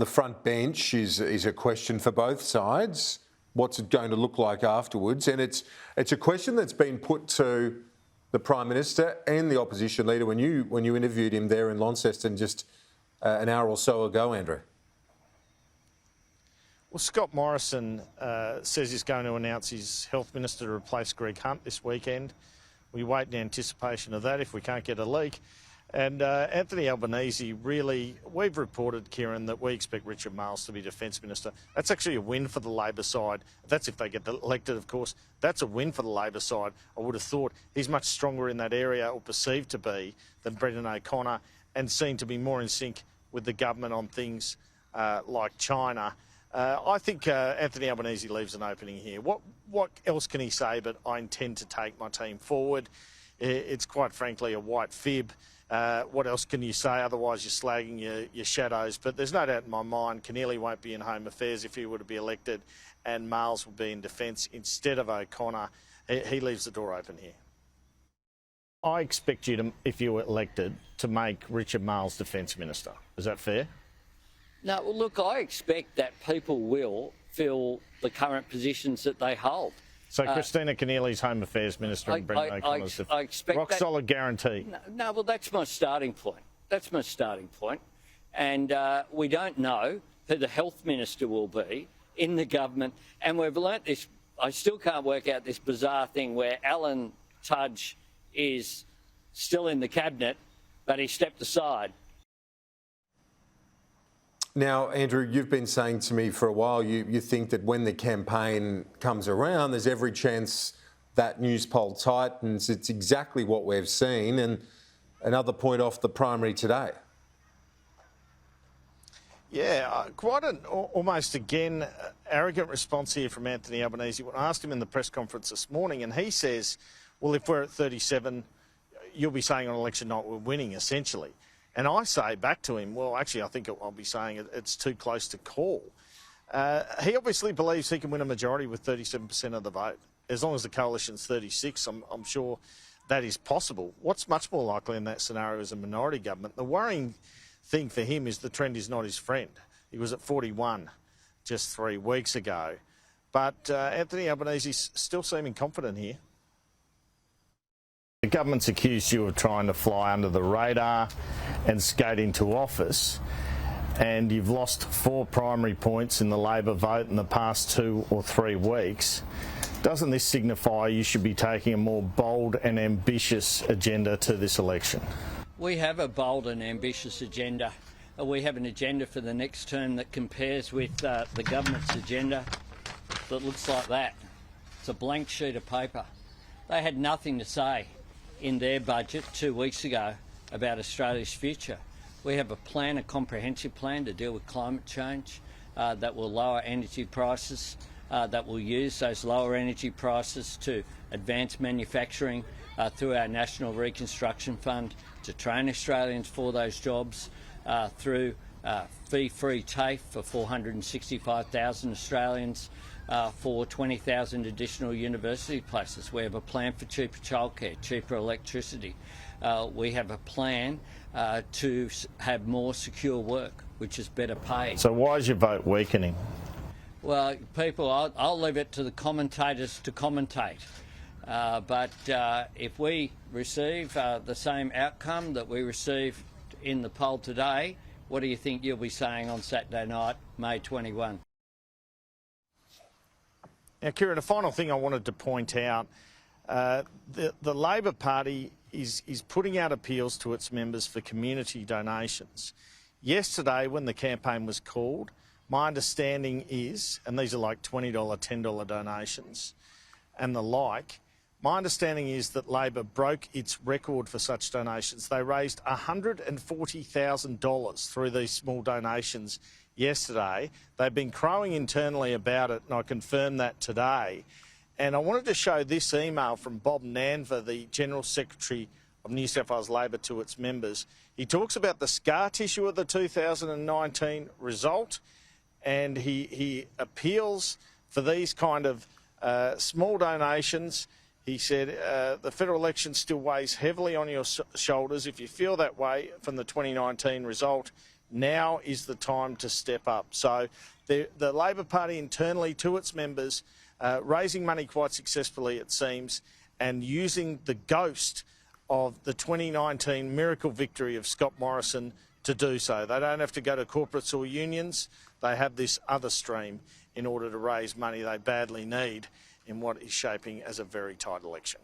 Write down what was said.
The front bench is a question for both sides. What's it going to look like afterwards? And it's a question that's been put to the Prime Minister and the opposition leader when you interviewed him there in Launceston just an hour or so ago, Andrew. Well, Scott Morrison says he's going to announce his health minister to replace Greg Hunt this weekend. We wait in anticipation of that if we can't get a leak. And Anthony Albanese, really, we've reported, Kieran, that we expect Richard Marles to be Defence Minister. That's actually a win for the Labor side. That's if they get elected, of course. That's a win for the Labor side. I would have thought he's much stronger in that area, or perceived to be, than Brendan O'Connor, and seen to be more in sync with the government on things like China. I think Anthony Albanese leaves an opening here. What else can he say but I intend to take my team forward? It's quite frankly a white fib. What else can you say? Otherwise you're slagging your shadows. But there's no doubt in my mind Clennell won't be in Home Affairs if he were to be elected, and Marles will be in Defence instead of O'Connor. He leaves the door open here. I expect you to, if you were elected, to make Richard Marles Defence Minister. Is that fair? No, well, look, I expect that people will fill the current positions that they hold. So Christina Keneally's Home Affairs Minister and Brendan O'Connor's I expect rock solid guarantee. No, well, that's my starting point. That's my starting point. And we don't know who the Health Minister will be in the government. And we've learnt this. I still can't work out this bizarre thing where Alan Tudge is still in the Cabinet, but he stepped aside. Now, Andrew, you've been saying to me for a while you think that when the campaign comes around, there's every chance that news poll tightens. It's exactly what we've seen. And another point off the primary today. Yeah, quite an almost, again, arrogant response here from Anthony Albanese. I asked him in the press conference this morning, and he says, well, if we're at 37, you'll be saying on election night we're winning, essentially. And I say back to him, well, actually, I think I'll be saying it's too close to call. He obviously believes he can win a majority with 37% of the vote. As long as the coalition's 36, I'm sure that is possible. What's much more likely in that scenario is a minority government. The worrying thing for him is the trend is not his friend. He was at 41 just 3 weeks ago. But Anthony Albanese's still seeming confident here. The government's accused you of trying to fly under the radar and skate into office, and you've lost 4 primary points in the Labor vote in the past 2 or 3 weeks. Doesn't this signify you should be taking a more bold and ambitious agenda to this election? We have a bold and ambitious agenda. We have an agenda for the next term that compares with the government's agenda that looks like that. It's a blank sheet of paper. They had nothing to say in their budget 2 weeks ago about Australia's future. We have a plan, a comprehensive plan to deal with climate change that will lower energy prices, that will use those lower energy prices to advance manufacturing through our National Reconstruction Fund, to train Australians for those jobs, through fee-free TAFE for 465,000 Australians, for 20,000 additional university places. We have a plan for cheaper childcare, cheaper electricity. We have a plan to have more secure work, which is better paid. So why is your vote weakening? Well, people, I'll leave it to the commentators to commentate. But if we receive the same outcome that we received in the poll today, what do you think you'll be saying on Saturday night, May 21? Now, Kieran, a final thing I wanted to point out, the Labor Party is putting out appeals to its members for community donations. Yesterday, when the campaign was called, my understanding is, and these are like $20, $10 donations and the like, my understanding is that Labor broke its record for such donations. They raised $140,000 through these small donations yesterday. They've been crowing internally about it, and I confirmed that today. And I wanted to show this email from Bob Nanva, the General Secretary of New South Wales Labor, to its members. He talks about the scar tissue of the 2019 result, and he appeals for these kind of small donations. He said the federal election still weighs heavily on your shoulders. If you feel that way from the 2019 result, Now is the time to step up. So the Labor Party internally to its members, raising money quite successfully, it seems, and using the ghost of the 2019 miracle victory of Scott Morrison to do so. They don't have to go to corporates or unions. They have this other stream in order to raise money they badly need in what is shaping as a very tight election.